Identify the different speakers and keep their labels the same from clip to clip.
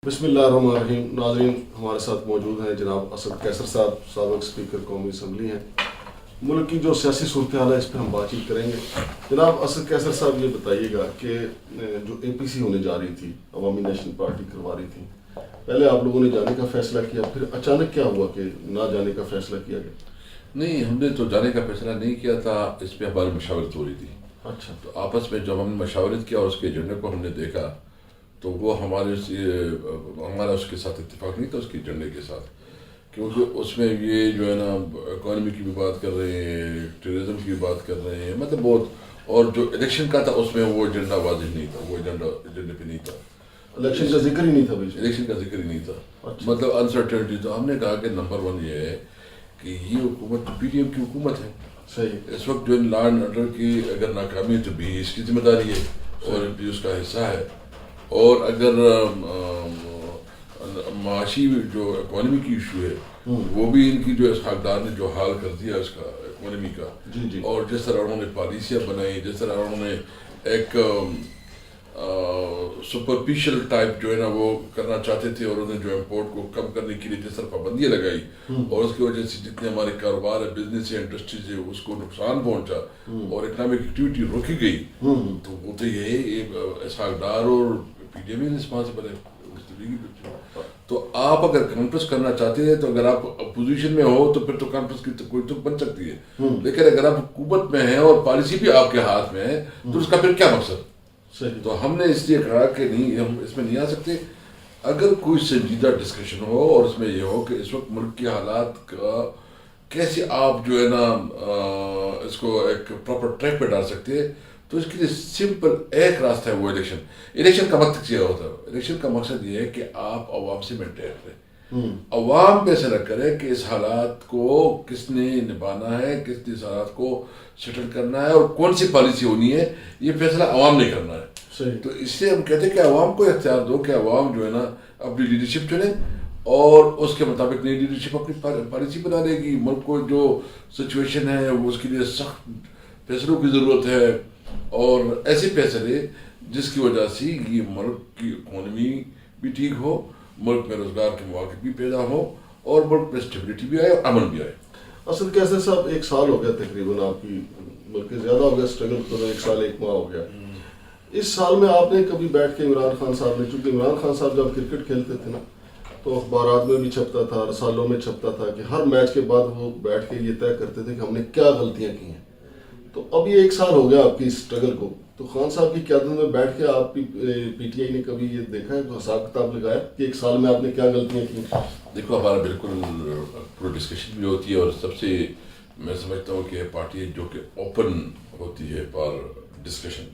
Speaker 1: بسم اللہ الرحمن الرحیم. ناظرین، ہمارے ساتھ موجود ہیں جناب اسد کیسر صاحب، سابق اسپیکر قومی اسمبلی ہیں. ملک کی جو سیاسی صورتحال ہے اس پہ ہم بات چیت کریں گے. جناب اسد کیسر صاحب، یہ بتائیے گا کہ جو اے پی سی ہونے جا رہی تھی، عوامی نیشنل پارٹی کروا رہی تھی، پہلے آپ لوگوں نے جانے کا فیصلہ کیا، پھر اچانک کیا ہوا کہ نہ جانے کا فیصلہ کیا گیا؟
Speaker 2: نہیں، ہم نے تو جانے کا فیصلہ نہیں کیا تھا. اس پہ ہماری مشاورت ہو رہی تھی.
Speaker 1: اچھا.
Speaker 2: تو آپس میں جب ہم نے مشاورت کیا اور اس کے ایجنڈے کو ہم نے دیکھا تو وہ ہمارا اس کے ساتھ اتفاق نہیں تھا، اس کے ایجنڈے کے ساتھ. کیونکہ اس میں یہ جو ہے نا اکانومی کی بھی بات کر رہے ہیں، ٹورزم کی بھی بات کر رہے ہیں، مطلب بہت. اور جو الیکشن کا تھا اس میں وہ ایجنڈا واضح نہیں تھا، وہ ایجنڈے پہ نہیں تھا.
Speaker 1: الیکشن کا ذکر ہی نہیں تھا.
Speaker 2: الیکشن کا ذکر ہی نہیں تھا.
Speaker 1: اچھا.
Speaker 2: مطلب انسرٹنٹی. تو ہم نے کہا کہ نمبر 1 یہ ہے کہ یہ حکومت پی ٹی ایم کی حکومت ہے.
Speaker 1: صحیح.
Speaker 2: اس وقت جو لا اینڈ آرڈر کی اگر ناکامی ہے تو بھی اس کی ذمہ داری ہے اور بھی اس کا حصہ ہے. اور اگر معاشی جو اکانومی کی ایشو ہے وہ بھی ان کی جو حقدار نے جو حال کر دیا اس کا اکانومی کا.
Speaker 1: جی.
Speaker 2: اور جس طرح انہوں نے پالیسیاں بنائی، جس طرح انہوں نے ایک سپرفیشل ٹائپ جو ہے نا وہ کرنا چاہتے تھے، اور انہوں نے جو امپورٹ کو کم کرنے کے لیے جس طرح پابندیاں لگائی اور اس کی وجہ سے جتنے ہمارے کاروبار ہے، بزنس ہے، انڈسٹریز ہے، اس کو نقصان پہنچا اور اکنامک ایکٹیویٹی روکی گئی. تو وہ تو یہ اسحاق ڈار اور پی ڈی ایم رسپانسبل ہے. تو آپ اگر کانفرنس کرنا چاہتے ہیں تو اگر آپ اپوزیشن میں ہو تو پھر تو کانفرنس کی کوئی تو بن سکتی ہے. لیکن اگر آپ حکومت میں ہیں اور پالیسی بھی آپ کے ہاتھ میں ہے تو اس کا پھر کیا مقصد؟ تو ہم نے اس لیے کہا کہ نہیں، ہم اس میں نہیں آ سکتے. اگر کوئی سنجیدہ ڈسکشن ہو اور اس میں یہ ہو کہ اس وقت ملک کے حالات کا کیسے آپ جو ہے نا اس کو ایک پراپر ٹریک پہ ڈال سکتے ہیں، تو اس کے لیے سمپل ایک راستہ ہے، وہ الیکشن. الیکشن کا مقصد کیا ہوتا ہے؟ الیکشن کا مقصد یہ ہے کہ آپ عوام سے مینٹین کریں. عوام فیصلہ کرے کہ اس حالات کو کس نے نبھانا ہے، کس نے اس حالات کو سیٹل کرنا ہے اور کون سی پالیسی ہونی ہے. یہ فیصلہ عوام نے کرنا ہے. تو اس سے ہم کہتے ہیں کہ عوام کو اختیار دو کہ عوام جو ہے نا اپنی لیڈرشپ چنے اور اس کے مطابق نئی لیڈرشپ اپنی پالیسی بنا دے گی. ملک کو جو سچویشن ہے وہ اس کے لیے سخت فیصلوں کی ضرورت ہے، اور ایسے فیصلے جس کی وجہ سے یہ ملک کی اکانومی بھی ٹھیک ہو، ملک میں روزگار کے مواقع بھی پیدا ہو اور ملک میں اسٹیبلٹی بھی آئے اور امن بھی آئے.
Speaker 1: اسد کیسر صاحب، 1 سال ہو گیا تقریباً آپ کی، بلکہ زیادہ ہو گیا، اسٹرگل کرو 1 سال 1 ماہ ہو گیا. اس سال میں آپ نے کبھی بیٹھ کے عمران خان صاحب نے، چونکہ عمران خان صاحب جب کرکٹ کھیلتے تھے نا تو اخبارات میں بھی چھپتا تھا، رسالوں میں چھپتا تھا کہ ہر میچ کے بعد وہ بیٹھ کے یہ طے کرتے تھے کہ ہم نے کیا غلطیاں کی ہیں. تو اب یہ 1 سال ہو گیا آپ کی اسٹرگل کو، تو خان صاحب کی قیادت میں بیٹھ کے آپ کی پی ٹی آئی نے کبھی یہ دیکھا ہے، تو حساب کتاب لگایا کہ 1 سال میں آپ نے کیا غلطیاں کی؟
Speaker 2: دیکھو، ہمارا بالکل پورا ڈسکشن بھی ہوتی ہے، اور سب سے میں سمجھتا ہوں کہ پارٹی جو کہ اوپن ہوتی ہے فار ڈسکشن،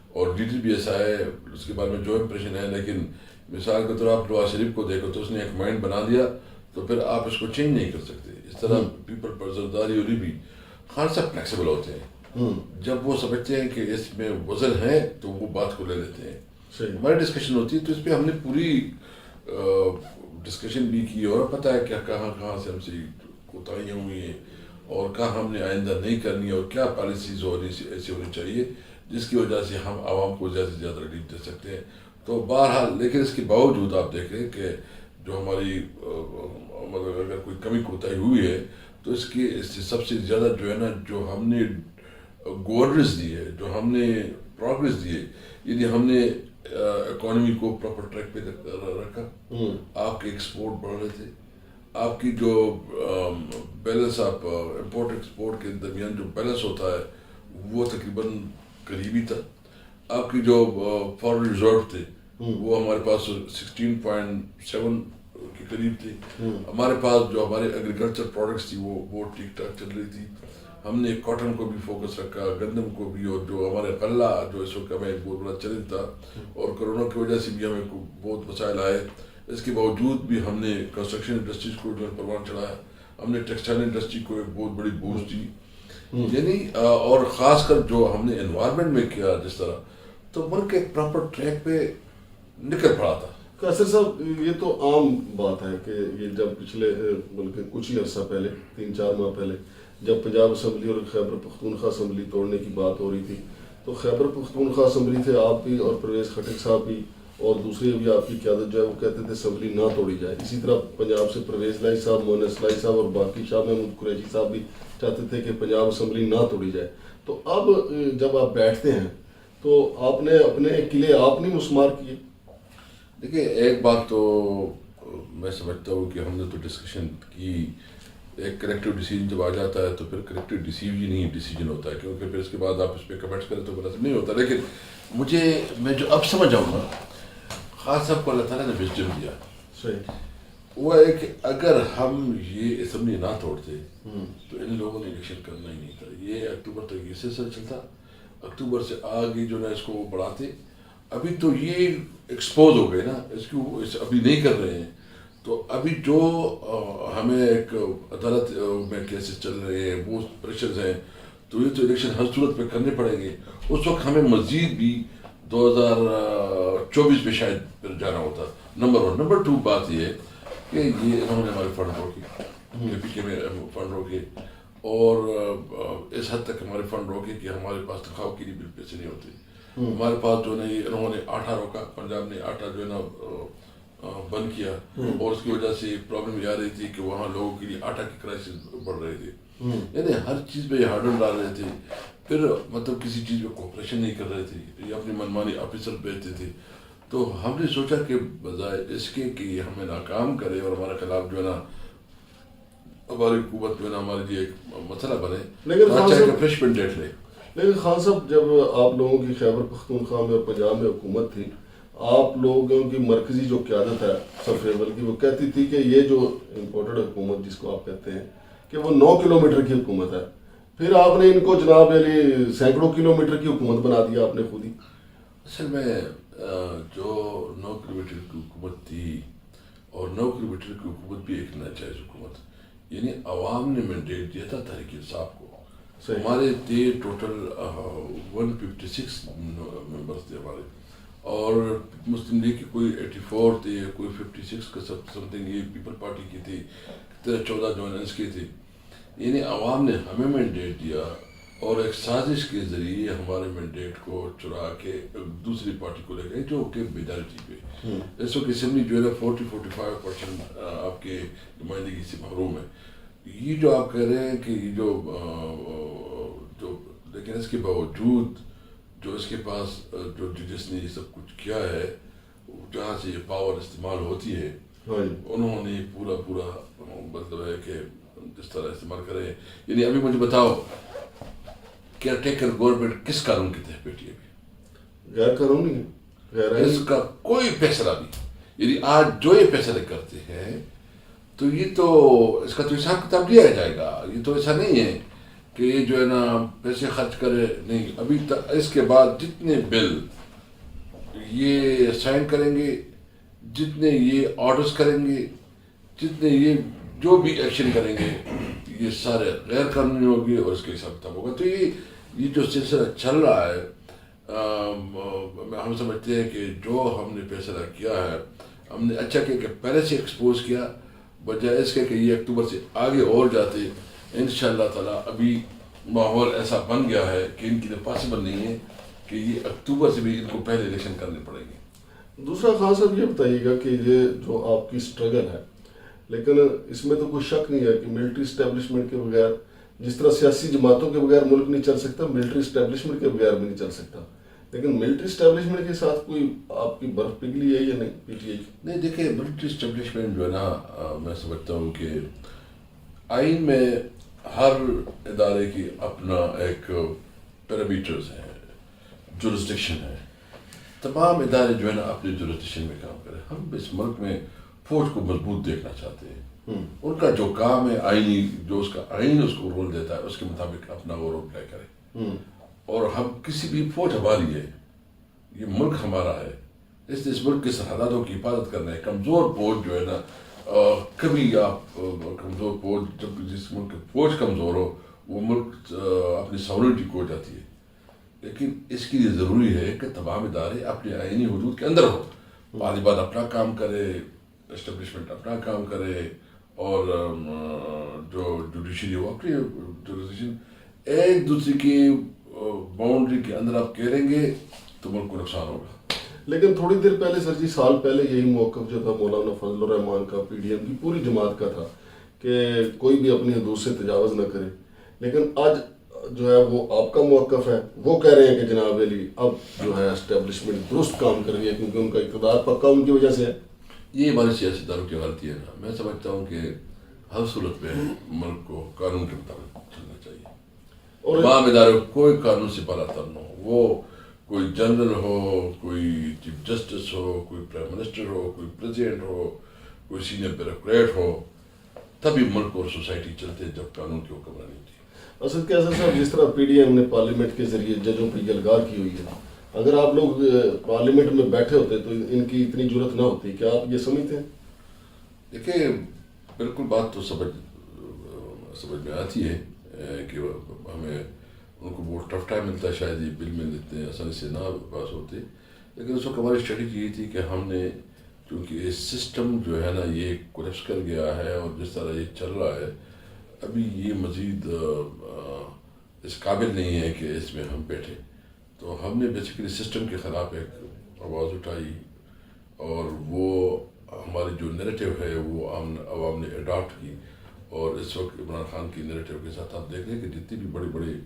Speaker 2: اور لیڈر بھی ایسا ہے اس کے بارے میں جو امپریشن ہے. لیکن مثال کے طور آپ نواز شریف کو دیکھو تو اس نے ایک مائنڈ بنا دیا تو پھر آپ اس کو چینج نہیں کر سکتے. اس طرح پیپل پر زرداری ہوئی بھی خان صاحب فلیکسیبل ہوتے ہیں. جب وہ سمجھتے ہیں کہ اس میں وزن ہے تو وہ بات کو لے لیتے ہیں. ہماری ڈسکشن ہوتی ہے تو اس پہ ہم نے پوری ڈسکشن بھی کی اور پتہ ہے کیا کہاں سے ہم سے کوتاہیاں ہوئی ہیں اور کہاں ہم نے آئندہ نہیں کرنی اور کیا پالیسیز ایسی ہونی چاہیے جس کی وجہ سے ہم عوام کو زیادہ سے زیادہ ریلیف دے سکتے ہیں. تو بہرحال لیکن اس کے باوجود آپ دیکھیں کہ جو ہماری مطلب اگر کوئی کمی کوتاہی ہوئی ہے تو اس سے سب سے زیادہ جو ہے نا جو ہم نے گورننس دی ہے، جو ہم نے پروگریس دی ہے، یعنی ہم نے اکانومی کو پراپر ٹریک پہ رکھا. آپ کے ایکسپورٹ بڑھ رہے تھے، آپ کی جو بیلنس آپ امپورٹ ایکسپورٹ کے درمیان جو بیلنس ہوتا ہے وہ تقریباً قریبی تھا. آپ کی جو فارن ریزرو تھے وہ ہمارے پاس 16.7 کے قریب تھے. ہمارے پاس جو ہمارے ایگریکلچر پروڈکٹس تھی وہ ٹھیک ٹھاک چل رہی تھی. ہم نے کاٹن کو بھی فوکس رکھا، گندم کو بھی، اور جو ہمارے غلہ جو اس وقت ہمیں بہت بڑا چیلنج تھا اور کرونا کی وجہ سے بھی ہمیں بہت مسائل آئے. اس کے باوجود بھی ہم نے کنسٹرکشن انڈسٹریز کو جو ہے پروان چڑھایا. ہم نے ٹیکسٹائل انڈسٹری کو ایک بہت بڑی بوسٹ دی. یعنی اور خاص کر جو ہم نے انوائرمنٹ میں کیا جس طرح، تو ملک ایک پراپر ٹریک پہ نکل پڑا تھا.
Speaker 1: کیسر صاحب، یہ تو عام بات ہے کہ یہ جب پچھلے بلکہ کچھ ہی عرصہ پہلے 3-4 ماہ پہلے جب پنجاب اسمبلی اور خیبر پختونخوا اسمبلی توڑنے کی بات ہو رہی تھی تو خیبر پختونخوا اسمبلی تھے آپ بھی اور پرویز خٹک صاحب بھی اور دوسری ابھی آپ کی قیادت جو ہے وہ کہتے تھے اسمبلی نہ توڑی جائے. اسی طرح پنجاب سے پرویز لائی صاحب, مونس لائی صاحب اور باقی شاہ محمود قریشی صاحب بھی چاہتے تھے کہ پنجاب اسمبلی نہ توڑی جائے. تو اب جب آپ بیٹھتے ہیں تو آپ نے اپنے قلعے آپ نہیں مسمار کیے؟
Speaker 2: دیکھیے ایک بات تو میں سمجھتا ہوں کہ ہم نے تو ڈسکشن کی, ایک کریکٹیو ڈیسیجن جب آ جاتا ہے تو پھر کریکٹیو ڈیسیجن ہی ڈیسیجن ہوتا ہے, کیونکہ پھر اس کے بعد آپ اس پہ کمنٹس کریں تو مناسب نہیں ہوتا. لیکن میں جو اب سمجھ آؤں گا, خاص صاحب کو اللہ تعالیٰ نے وزڈم دیا,
Speaker 1: صحیح,
Speaker 2: وہ ہے کہ اگر ہم یہ اسمبلی نہ توڑتے تو ان لوگوں نے الیکشن کرنا ہی نہیں تھا. یہ اکتوبر تک یہ سلسلہ چلتا, اکتوبر سے آگے جو ہے اس کو بڑھاتے. ابھی تو یہ ایکسپوز ہو گئے نا, اس کو ابھی نہیں کر رہے ہیں. تو ابھی جو ہمیں ایک عدالت میں کیسز چل رہے ہیں, وہ پریشرز ہیں, تو یہ تو الیکشن ہر صورت پہ کرنے پڑیں گے. اس وقت ہمیں مزید بھی 2024 میں شاید پھر جانا ہوتا, نمبر 1. نمبر 2 بات یہ ہے کہ یہ انہوں نے ہمارے فنڈ روکے, پی کے میں فنڈ روکے, اور اس حد تک ہمارے فنڈ روکے کہ ہمارے پاس تنخواہ کے لیے بھی پیسے نہیں ہوتے. ہمارے پاس جو ہے انہوں نے آٹا روکا, پنجاب نے آٹا جو ہے نا بند کیا, اور اس کی وجہ سے پرابلم یہ آ رہی تھی کہ وہاں لوگوں کے لیے آٹا کی کرائسس بڑھ رہے تھے. یعنی ہر چیز پہ یہ ہارڈل ڈال رہے تھے. پھر مطلب کسی چیز پہ کوپریشن نہیں کر رہے تھے, یہ اپنی منمانی آفیسر بھیجتے تھے. تو ہم نے سوچا کہ بجائے اس کے کہ یہ ہمیں ناکام کرے اور ہمارے خلاف جو ہے نا ہماری حکومت جو ہے نا ہمارے لیے ایک مسئلہ بنے,
Speaker 1: لیکن
Speaker 2: فریش مینڈیٹ لے.
Speaker 1: لیکن خان صاحب جب آپ لوگوں کی خیبر پختونخوا میں اور پنجاب میں حکومت تھی, آپ لوگوں کی مرکزی جو قیادت ہے سر فیصل کی, وہ کہتی تھی کہ یہ جو امپورٹڈ حکومت جس کو آپ کہتے ہیں کہ وہ 9 کلومیٹر کی حکومت ہے. پھر آپ نے ان کو جناب علی سینکڑوں کلومیٹر کی حکومت بنا دیا آپ نے خود ہی.
Speaker 2: اصل میں جو 9 کلومیٹر کی حکومت تھی, اور 9 کلومیٹر کی حکومت بھی ایک ناجائز حکومت, یعنی عوام نے مینڈیٹ دیا تھا تحریک انصاف کو. ہمارے تھے ٹوٹل 156 ممبرس تھے ہمارے, اور مسلم لیگ کی کوئی 84 تھے, کوئی 56 کا سم تھنگ, یہ پیپل پارٹی کی تھی, 14 جوائننس کی تھی. یعنی عوام نے ہمیں مینڈیٹ دیا, اور ایک سازش کے ذریعے ہمارے مینڈیٹ کو چرا کے دوسری پارٹی کو لے گئے جو کہ میجارٹی پہ. اس وقت اسمبلی جو ہے نا 40-45% آپ کے نمائندگی سے محروم ہے. یہ جو آپ کہہ رہے ہیں کہ یہ جو لیکن اس کے باوجود جو اس کے پاس جو جس نے یہ سب کچھ کیا ہے, جہاں سے یہ پاور استعمال ہوتی ہے, انہوں نے پورا مطلب ہے کہ جس طرح استعمال کرے. یعنی ابھی مجھے بتاؤ کیئر ٹیکر گورنمنٹ کس قانون کے تحت بیٹھی ہے؟ ابھی
Speaker 1: غیر قانونی ہے,
Speaker 2: اس کا کوئی فیصلہ نہیں. یعنی آج جو یہ فیصلے کرتے ہیں تو یہ تو اس کا تو حساب کتاب لیا جائے گا. یہ تو ایسا نہیں ہے کہ یہ جو ہے نا پیسے خرچ کرے نہیں. ابھی تک اس کے بعد جتنے بل یہ سائن کریں گے, جتنے یہ آرڈرز کریں گے, جتنے یہ جو بھی ایکشن کریں گے, یہ سارے غیر قانونی ہوگی اور اس کے حساب کتاب ہوگا. تو یہ جو سلسلہ چل رہا ہے, ہم سمجھتے ہیں کہ جو ہم نے فیصلہ کیا ہے ہم نے اچھا کیا کہ پہلے سے ایکسپوز کیا, بجائے اس کے کہ یہ اکتوبر سے آگے اور جاتے. انشاءاللہ تعالیٰ ابھی ماحول ایسا بن گیا ہے کہ ان کے لیے پاسبل نہیں ہے کہ یہ اکتوبر سے بھی ان کو پہلے الیکشن کرنے پڑیں گے.
Speaker 1: دوسرا خان صاحب یہ بتائیے گا کہ یہ جو آپ کی سٹرگل ہے, لیکن اس میں تو کوئی شک نہیں ہے کہ ملٹری اسٹیبلشمنٹ کے بغیر, جس طرح سیاسی جماعتوں کے بغیر ملک نہیں چل سکتا, ملٹری اسٹیبلشمنٹ کے بغیر بھی نہیں چل سکتا. لیکن ملٹری اسٹیبلشمنٹ کے ساتھ کوئی آپ کی برف پگھلی ہے یا نہیں پی ٹی آئی کی؟
Speaker 2: نہیں, دیکھیں ملٹری اسٹیبلشمنٹ جو ہے نا, میں سمجھتا ہوں کہ آئین میں ہر ادارے کی اپنا ایک پیرامیٹرز ہیں, جورسڈکشن ہے. تمام ادارے جو ہے نا اپنے جورسڈکشن میں کام کریں. ہم اس ملک میں فوج کو مضبوط دیکھنا چاہتے ہیں. ان کا جو کام ہے آئینی, جو اس کا آئین اس کو رول دیتا ہے, اس کے مطابق اپنا وہ رول پلے کرے. اور ہم کسی بھی فوج ہماری ہے, یہ ملک ہمارا ہے, اس ملک کے سرحدوں کی حفاظت کرنا ہے. کمزور فوج جو ہے نا, کبھی آپ کمزور فوج, جب جس ملک کی فوج کمزور ہو وہ ملک اپنی ساورنٹی کھو جاتی ہے. لیکن اس کے لیے ضروری ہے کہ تمام ادارے اپنے آئینی حدود کے اندر ہو. طالبان اپنا کام کرے, اسٹیبلشمنٹ اپنا کام کرے, اور جو جوڈیشری ہو اپنی جورسڈکشن. ایک دوسرے کی باؤنڈری کے اندر آپ کہہ گے تو ملک کو نقصان ہوگا.
Speaker 1: لیکن تھوڑی دیر پہلے سر جی، سال پہلے یہی موقف جو تھا مولانا فضل الرحمان کا، پی ڈی ایم کی پوری جماعت کا تھا کہ کوئی بھی اپنی حدود سے تجاوز نہ کرے. لیکن آج جو ہے وہ آپ کا موقف ہے، وہ کہہ رہے ہیں کہ جناب علی اب جو ہے اسٹیبلشمنٹ درست کام کر رہی ہے کیونکہ ان کا اقتدار پکا ان کی وجہ سے ہے.
Speaker 2: یہ ہمارے سیاسی داروں کی غلطی ہے نا. میں سمجھتا ہوں کہ ہر صورت میں ملک کو قانون کے مطابق چلنا چاہیے.
Speaker 1: اور
Speaker 2: تمام ادارے کوئی قانون سے بالا تر نہ ہو، وہ کوئی جنرل ہو، کوئی چیف جسٹس ہو، کوئی پرائم منسٹر ہو، کوئی پریزیڈنٹ ہو، کوئی سینئر بیوروکریٹ ہو، تبھی ملک اور سوسائٹی چلتے ہیں جب قانون کی حکمرانی ہوتی ہے.
Speaker 1: اسد کیسر صاحب، جس طرح پی ڈی ایم نے پارلیمنٹ کے ذریعے ججوں پہ یلغار کی ہوئی ہے، اگر آپ لوگ پارلیمنٹ میں بیٹھے ہوتے تو ان کی اتنی جرت نہ ہوتی، کیا آپ یہ سمجھتے ہیں؟
Speaker 2: دیکھیں، بالکل بات تو سمجھ میں آتی ہے کہ ہمیں ان کو بہت ٹف ٹائم ملتا ہے، شاید یہ بل میں اتنے آسانی سے نہ پاس ہوتے. لیکن اس وقت ہماری اسٹریٹجی یہ تھی کہ ہم نے، کیونکہ یہ سسٹم جو ہے نا یہ کولیپس کر گیا ہے اور جس طرح یہ چل رہا ہے ابھی یہ مزید اس قابل نہیں ہے کہ اس میں ہم بیٹھے. تو ہم نے بیسیکلی سسٹم کے خلاف ایک آواز اٹھائی اور وہ ہماری جو نیریٹو ہے وہ عوام نے اڈاپٹ کی. اور اس وقت عمران خان کی نیریٹو کے ساتھ آپ دیکھ رہے ہیں کہ جتنی بھی بڑی بڑی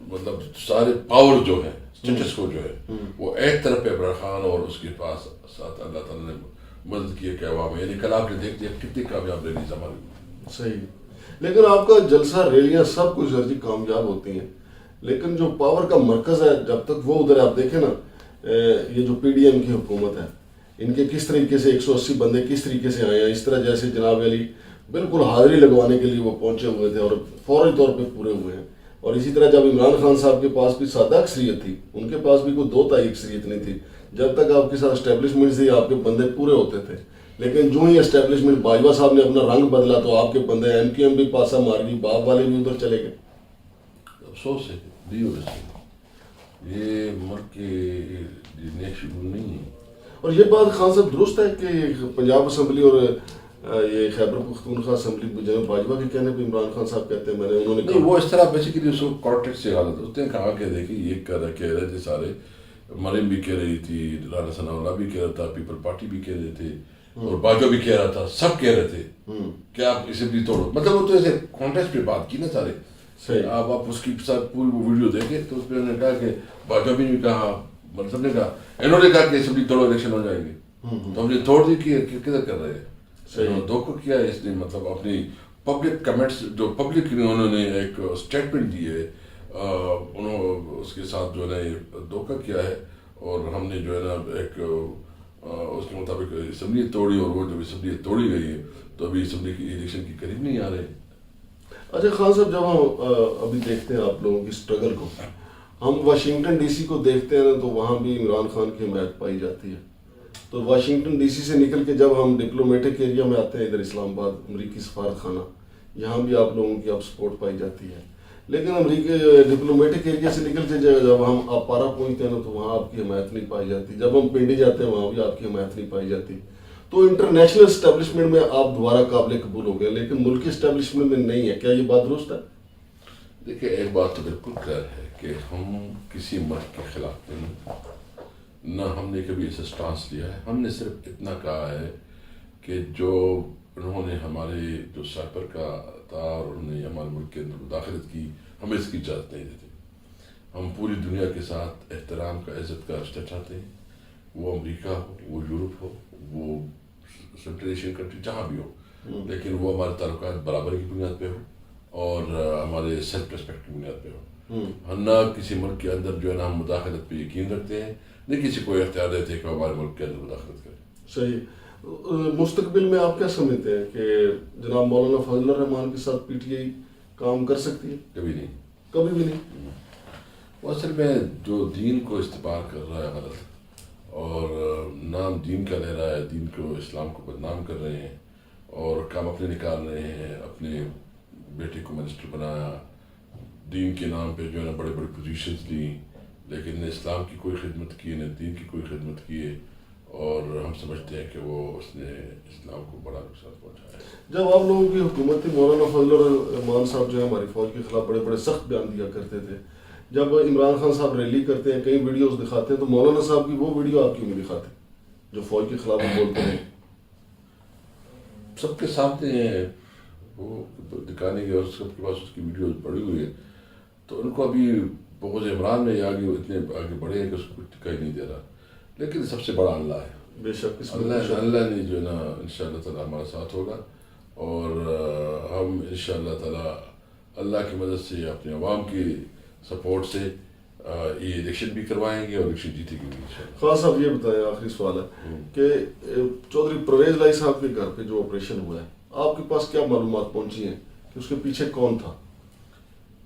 Speaker 2: مطلب سارے پاور جو ہے، اسٹیٹس کو جو ہے وہ ایک طرف پہ عمران خان اور اس کے پاس ساتھ اللہ تعالیٰ نے مدد کی ہے کہ عوام، یعنی کل آپ نے دیکھ لیا کتنی کامیاب ریلیز ہماری.
Speaker 1: صحیح. لیکن آپ کا جلسہ، ریلیاں سب کچھ سر جی کامیاب ہوتی ہیں، لیکن جو پاور کا مرکز ہے جب تک وہ ادھر، آپ دیکھیں نا یہ جو پی ڈی ایم کی حکومت ہے، ان کے کس طریقے سے 180 بندے کس طریقے سے آئے ہیں، اس طرح جیسے جناب علی بالکل حاضری لگوانے کے لیے وہ پہنچے ہوئے تھے اور فوری طور پہ پورے ہوئے ہیں. اور اسی طرح جب عمران خان صاحب کے پاس بھی سادہ اکثریت تھی، ان کے پاس بھی کوئی دو تہائی اکثریت نہیں تھی. جب تک آپ کے ساتھ اسٹیبلشمنٹ سے آپ کے بندے پورے ہوتے تھے، لیکن جو ہی اسٹیبلشمنٹ باجوہ صاحب نے اپنا رنگ بدلا تو آپ کے بندے ایم کیو ایم بھی پاسا مار گئی، باپ والے بھی ادھر چلے گئے.
Speaker 2: افسوس ہے یہ ملک کے نیک شگون نہیں ہے.
Speaker 1: اور یہ بات خان صاحب درست ہے کہ پنجاب اسمبلی اور یہ خیبر پختونخوا اسمبلی جناب باجوہ کے کہنے پہ عمران خان صاحب کہتے ہیں، میں نے انہوں نے
Speaker 2: نہیں، وہ اس طرح بیسیکلی اس کو کانٹیکٹ سے غلط ہے. اس نے کہا کہ دیکھیں یہ کہہ رہے تھے سارے، مریم بھی کہہ رہی تھی، رانا ثناء اللہ بھی کہہ رہا تھا، پیپل پارٹی بھی کہہ رہے تھے اور باجوہ بھی کہہ رہا تھا، سب کہہ رہے تھے کہ آپ اسمبلی توڑو. مطلب وہ تو ایسے کانٹیکٹ پہ بات کی نا سارے. آپ اس کی ساتھ پوری وہ ویڈیو دیکھیں تو اس میں انہوں نے کہا کہ باجوہ بھی نہیں کہا، مطلب نے کہا، انہوں نے کہا کہ اسمبلی توڑو الیکشن ہو جائیں گے. تو ہم نے توڑ دی کہ کدھر کر رہے ہیں. دھوکہ کیا ہے اس نے، مطلب اپنی پبلک کمنٹس جو پبلک انہوں نے ایک اسٹیٹمنٹ دی ہے، انہوں اس کے ساتھ جو ہے نا دھوکہ کیا ہے. اور ہم نے جو ہے نا ایک اس کے مطابق اسمبلی توڑی، اور وہ جب اسمبلی توڑی گئی ہے تو ابھی اسمبلی کی الیکشن کی قریب نہیں آ رہے.
Speaker 1: اچھا خان صاحب، جب ہم ابھی دیکھتے ہیں آپ لوگوں کی اسٹرگل کو، ہم واشنگٹن ڈی سی کو دیکھتے ہیں تو وہاں بھی عمران خان کی حمایت پائی جاتی ہے. تو واشنگٹن ڈی سی سے نکل کے جب ہم ڈپلومیٹک ایریا میں آتے ہیں، ادھر اسلام آباد امریکی سفارت خانہ، یہاں بھی آپ لوگوں کی اب سپورٹ پائی جاتی ہے. لیکن امریکی ڈپلومیٹک ایریا سے نکل کے جب ہم اپارا پہنچتے ہیں تو وہاں آپ کی حمایت نہیں پائی جاتی. جب ہم پنڈی جاتے ہیں وہاں بھی آپ کی حمایت نہیں پائی جاتی. تو انٹرنیشنل اسٹیبلشمنٹ میں آپ دوبارہ قابل قبول ہو گئے، لیکن ملکی اسٹیبلشمنٹ میں نہیں ہے. کیا یہ بات درست ہے؟
Speaker 2: دیکھیں، ایک بات تو بالکل کلیئر ہے کہ ہم کسی ملک کے خلاف نہیں، نہ ہم نے کبھی ایسا سٹانس لیا ہے. ہم نے صرف اتنا کہا ہے کہ جو انہوں نے ہمارے جو سائپر کا تھا اور انہوں نے ہمارے ملک کے اندر مداخلت کی، ہمیں اس کی اجازت نہیں دیتے. ہم پوری دنیا کے ساتھ احترام کا، عزت کا رشتہ چاہتے ہیں، وہ امریکہ ہو، وہ یورپ ہو، وہ سینٹرل ایشین کنٹری جہاں بھی ہو، لیکن وہ ہمارے تعلقات برابری کی بنیاد پہ ہو اور ہمارے سیلف ریسپیکٹ کی بنیاد پہ ہو. ہم نہ کسی ملک کے اندر جو ہے نا ہم مداخلت پہ یقین رکھتے ہیں، نہیں کسی کو اختیار دیتے کہ ہمارے ملک کے اندر مداخلت کرے.
Speaker 1: صحیح. مستقبل میں آپ کیا سمجھتے ہیں کہ جناب مولانا فضل الرحمان کے ساتھ پی ٹی آئی کام کر سکتی ہے؟
Speaker 2: کبھی نہیں،
Speaker 1: کبھی بھی نہیں.
Speaker 2: وہ اصل میں جو دین کو استعمال کر رہا ہے غلط، اور نام دین کا لے رہا ہے، دین کو، اسلام کو بدنام کر رہے ہیں اور کام اپنے نکال رہے ہیں. اپنے بیٹے کو منسٹر بنایا، دین کے نام پہ جو ہے نا بڑے بڑے پوزیشنز لی، لیکن نہ اسلام کی کوئی خدمت کی، نہ دین کی کوئی خدمت کی ہے. اور ہم سمجھتے ہیں کہ وہ اس نے اسلام کو بڑا نقصان پہنچایا ہے.
Speaker 1: جب آپ لوگوں کی حکومت تھی، مولانا فضل الرحمان صاحب جو ہے ہماری فوج کے خلاف بڑے بڑے سخت بیان دیا کرتے تھے جب عمران خان صاحب ریلی کرتے ہیں، کئی ویڈیوز دکھاتے ہیں، تو مولانا صاحب کی وہ ویڈیو آپ کیوں نہیں دکھاتے جو فوج کے خلاف بولتے ہیں؟
Speaker 2: سب کے سامنے ہیں وہ دکھانے کے، اور سب کے پاس اس کی ویڈیوز پڑی ہوئی ہے، تو ان کو ابھی بغض عمران میں آگے اتنے آگے بڑھے ہیں کہ اس کو کچھ دکھائی نہیں دے رہا، لیکن سب سے بڑا اللہ ہے.
Speaker 1: بے شک اس میں
Speaker 2: اللہ نے جو ہے نا انشاءاللہ تعالیٰ ہمارا ساتھ ہوگا، اور ہم انشاءاللہ تعالیٰ اللہ کی مدد سے اپنے عوام کی سپورٹ سے یہ الیکشن بھی کروائیں گے اور الیکشن جیتے گے انشاءاللہ.
Speaker 1: خان صاحب یہ بتائیں، آخری سوال ہے کہ چودھری پرویز لائی صاحب کے گھر پہ جو آپریشن ہوا ہے، آپ کے پاس کیا معلومات پہنچی ہیں کہ اس کے پیچھے کون تھا؟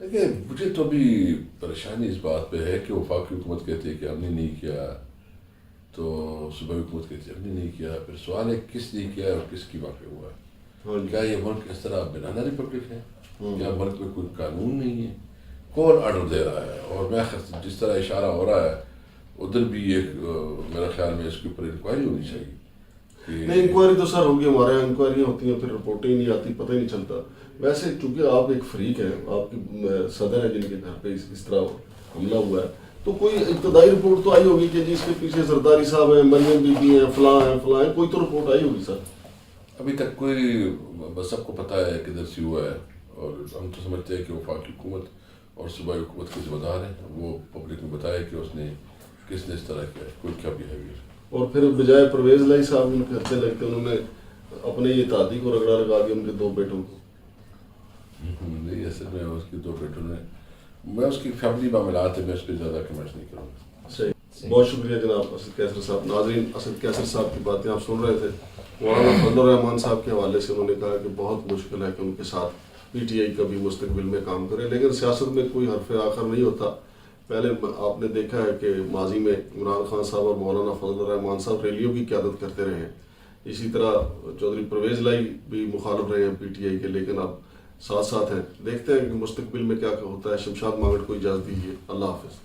Speaker 2: دیکھیں مجھے تو بھی پریشانی اس بات پہ ہے کہ وفاقی حکومت کہتی ہے کہ ہم نے نہیں کیا، تو صوبائی حکومت کہتی ہے ہم نے نہیں کیا، پھر سوال ہے کس نے کیا اور کس کی واقع ہوا ہے. کیا یہ ملک اس طرح بنانا ریپبلک ہے؟ کیا ملک میں کوئی قانون نہیں ہے؟ کون آرڈر دے رہا ہے؟ اور میں جس طرح اشارہ ہو رہا ہے ادھر بھی ایک میرا خیال میں اس کے اوپر انکوائری ہونی چاہیے.
Speaker 1: نہیں، انکوائری تو سر ہوگی، ہمارے یہاں انکوائریاں ہوتی ہیں، پھر رپورٹیں ہی نہیں آتی، پتہ ہی نہیں چلتا. ویسے چونکہ آپ ایک فریق ہیں، آپ کی صدر ہیں جن کے گھر پہ اس طرح حملہ ہوا ہے، تو کوئی ابتدائی رپورٹ تو آئی ہوگی کہ جی اس کے پیچھے زرداری صاحب ہیں، مریم بی بی ہیں، فلاں ہیں، کوئی تو رپورٹ آئی ہوگی سر.
Speaker 2: ابھی تک کوئی، بس سب کو پتہ ہے کدھر سے ہوا ہے، اور ہم تو سمجھتے ہیں کہ وفاقی حکومت اور صوبائی حکومت کے ذمہ دار ہیں، وہ پبلک میں بتایا کہ اس نے کس نے اس طرح کیا، کوئی کیا بیہیویئر.
Speaker 1: اور پھر بجائے پرویز لائی صاحب ان کے ہتھے لگ کے انہوں نے اپنے یہ اتحادی کو رگڑا لگا دیا ان کے 2 بیٹوں کو.
Speaker 2: نہیں، اصل میں اس کے 2 بیٹوں نے، میں اس کی فیملی معاملات ہے، میں اس پہ زیادہ کمنٹ نہیں کروں گا.
Speaker 1: صحیح، بہت شکریہ جناب اسد کیسر صاحب. ناظرین، اسد کیسر صاحب کی باتیں آپ سن رہے تھے. مولانا فضل الرحمان صاحب کے حوالے سے انہوں نے کہا کہ بہت مشکل ہے کہ ان کے ساتھ پی ٹی آئی کبھی مستقبل میں کام کرے، لیکن سیاست میں کوئی حرف آخر نہیں ہوتا. پہلے آپ نے دیکھا ہے کہ ماضی میں عمران خان صاحب اور مولانا فضل الرحمان صاحب ریلیوں کی قیادت کرتے رہے ہیں. اسی طرح چودھری پرویز لائی بھی مخالف رہے ہیں پی ٹی آئی کے، لیکن اب ساتھ ساتھ ہیں. دیکھتے ہیں کہ مستقبل میں کیا ہوتا ہے. شمشاد مانگڑ کو اجازت دیجیے. اللہ حافظ.